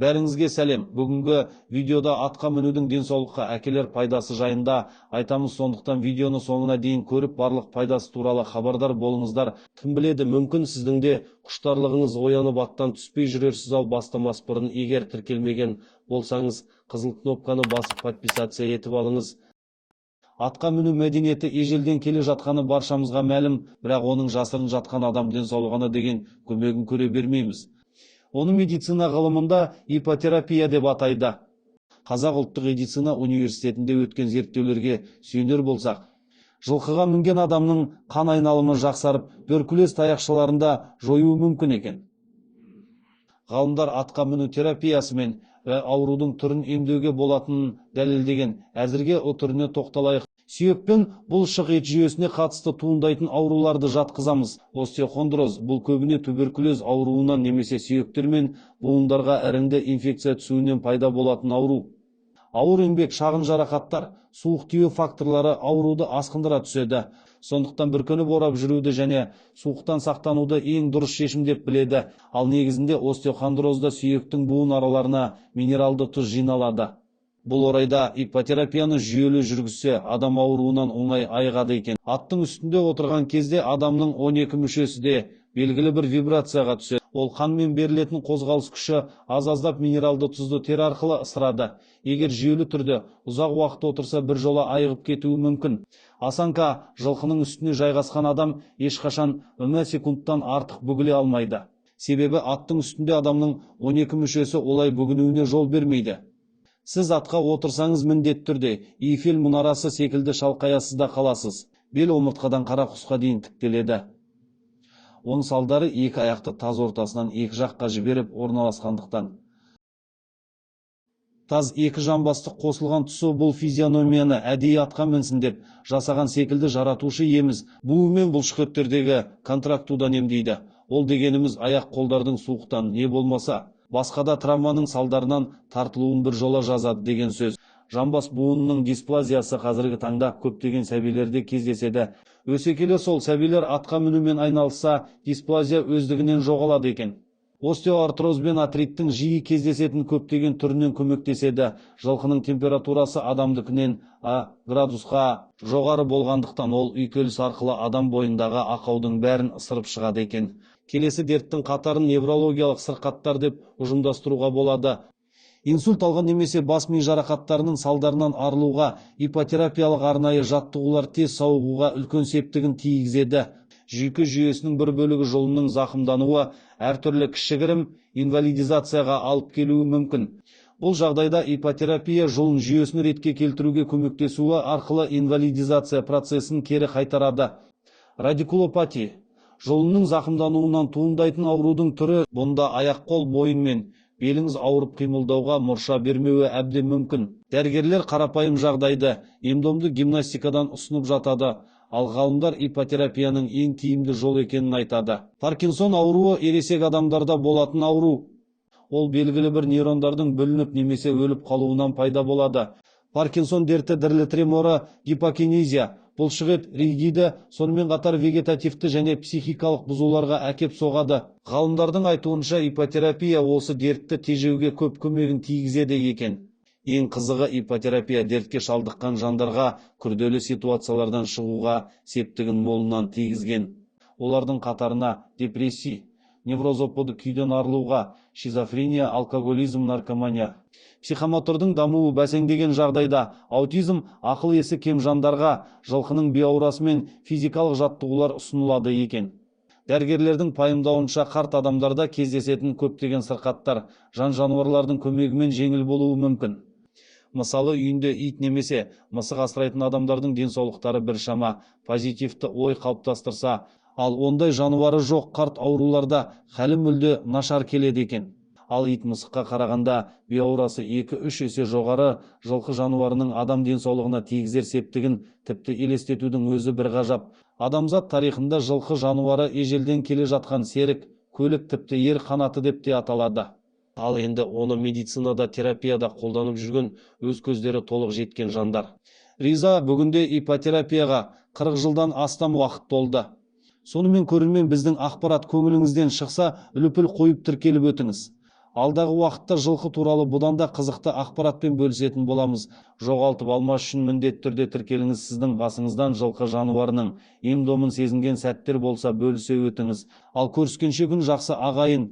Бәріңізге сәлем. Бүгінгі видеода атқа мінудің денсаулыққа әкелер пайдасы жайында айтамыз, сондықтан видеоны соңына дейін көріп барлық пайдасы туралы хабардар болыңыздар. Кім біледі, мүмкін сіздің де құштарлығыңыз оянып аттан түспей жүрерсіз. Ал бастамас бұрын, егер тіркелмеген болсаңыз, қызыл кнопканы басып подписация етіп алыңыз. Атқа міну мәдениеті ежелден келе жатқаны баршамызға мәлім, бірақ оның жасырын жатқан адам денсаулығына деген көмегін көре бермейміз. Оны медицина ғылымында ипотерапия деп атайды. Қазақ ұлттық медицина университетінде өткен зерттеулерге сүйенер болсақ, жылқыға мінген адамның қан айналымы жақсарып, туберкулез таяқшаларында жоюы мүмкін екен. Ғалымдар атқа міну терапиясымен аурудың түрін емдеуге болатынын дәлелдеген. Әзірге о түріне тоқталайық. Сүйек пен бұлшық ет жүйесіне қатысты туындайтын ауруларды жатқызамыз. Остеохондроз бұл көбіне туберкулез ауруынан немесе сүйектер мен буындарға іріңді инфекция түсуінен пайда болатын ауру. Ауыр еңбек, шағын жарақаттар, суық тию факторлары ауруды асқындыра түседі. Сондықтан бүркеніп орап жүруді және суықтан сақтануды ең дұрыс шешім деп біледі. Ал негізінде остеохондрозда сүйектің буын араларына минералды тұз жиналады. Бұл орайда ипотерапияны жүйелі жүргізсе, адам ауруынан оңай айығады екен. Аттың үстінде отырған кезде адамның 12 мүшесі де белгілі бір вибрацияға түседі. Ол қанмен берілетін қозғалыс күші аз-аздап минералды тұзды тері арқылы ысырады. Егер жүйелі түрде ұзақ уақыт отырса, біржола айығып кетуі мүмкін. Осанка жылқының үстіне жайғасқан адам ешқашан секундтан артық бүгіле алмайды. Себебі аттың үстінде адамның 12 мүшесі олай бүгінуіне жол бермейді. Сіз атқа отырсаңыз міндетті түрде Эйфель мұнарасы секілді шалқаясыз да қаласыз. Бел омыртқадан қара құсқа дейін тіктеледі. Оның салдары екі аяқты таз ортасынан екі жаққа жіберіп орналасқандықтан. Таз екі жамбастық қосылған тұсы бұл физиономияны әдейі атқа мінсін деп жасаған секілді жаратушы иеміз буы мен бұлшықеттердегі контрактудан емдейді. Ол дегеніміз аяқ қолдардың суықтан не болмаса басқа да травманың салдарынан тартылуын бір жола жазады деген сөз. Жамбас буынының дисплазиясы қазіргі таңда көптеген сәбилерде кездеседі. Өсе келе сол сәбилер атқа мінумен айналысса, дисплазия өздігінен жоғалады екен. Остеоартроз бен арtriттің жиі кездесетін көптеген түрінен көмектеседі. Жылқының температурасы адамдыкінен градусқа жоғары болғандықтан ол үйкеліс арқылы адам бойындағы ақаудың бәрін ысырып шығады екен. Келесі дерттің қатарын неврологиялық сырқаттар деп ұжымдастыруға болады. Инсульт алған немесе бас ми жарақаттарының салдарынан арылуға ипотерапиялық арнайы жаттығулар тез сауығуға үлкен септігін тигізеді. Жүйке жүйесінің бір бөлігі жолының зақымдануы әртүрлі кішігірім инвалидизацияға алып келуі мүмкін. Бұл жағдайда ипотерапия жұлын жүйесін ретке келтіруге көмектесуі арқылы инвалидизация процесін кері қайтарады. Радикулопатия жұлынның зақымдануынан туындайтын аурудың түрі. Бұнда аяқ-қол, мойын мен беліңіз ауырып қимылдауға мұрша бермеуі әбден мүмкін. Дәрігерлер қарапайым жағдайды ем-домды гимнастикадан ұсынып жатады, ал ғалымдар ипотерапияның ең тиімді жол екенін айтады. Паркинсон ауруы ересек адамдарда болатын ауру. Ол белгілі бір нейрондардың бүлініп немесе өліп қалуынан пайда болады. Паркинсон дерті дірілі треморы, гипокинезия, бұлшықет ригиді, сонымен қатар вегетативті және психикалық бұзуларға әкеп соғады. Ғалымдардың айтуынша ипотерапия осы дертті тежеуге көп көмегін тигізеді екен. Ең қызығы, ипотерапия дертке шалдыққан жандарға күрделі ситуациялардан шығуға септігін молынан тигізген. Олардың қатарына депрессия, неврозоподы күйден арылуға, шизофрения, алкоголизм, наркомания. Психомотордың дамуы бәсеңдеген жағдайда аутизм, ақыл есі кем жандарға жылқының биаурасы мен физикалық жаттығулар ұсынылады екен. Дәрігерлердің пайымдауынша қарт адамдарда кездесетін көптеген сырқаттар жан-жануарлардың көмегімен жеңіл болуы мүмкін. Мысалы, үйінде ит немесе мысық асырайтын адамдардың денсаулықтары біршама позитивті ой қалыптастырса, ал ондай жануары жоқ қарт ауруларда халі мүлде нашар келеді екен. Ал ит мысыққа қарағанда биаурасы 2-3 есе жоғары. Жылқы жануарының адам денсаулығына тигізер септігін тіпті елестетудің өзі бір ғажап. Адамзат тарихында жылқы жануары ежелден келе жатқан серік, көлік, тіпті ер қанаты деп те аталады. Ал енді оны медицинада, терапияда қолданып жүрген, өз көздері толық жеткен жандар. Риза, бүгінде ипотерапияға 40 жылдан астам уақыт толды. Сонымен көрермен, біздің ақпарат көңіліңізден шықса, үліпіл қойып тіркеліп өтіңіз. алдағы уақытта жылқы туралы бұдан да қызықты ақпаратпен бөлісетін боламыз. Жоғалтып алмас үшін міндетті түрде тіркеліңіз. Сіздің басыңыздан жылқы жануарының ем домын сезінген сәттер болса бөлісе өтіңіз. Ал көріскенше күн жақсы ағайын.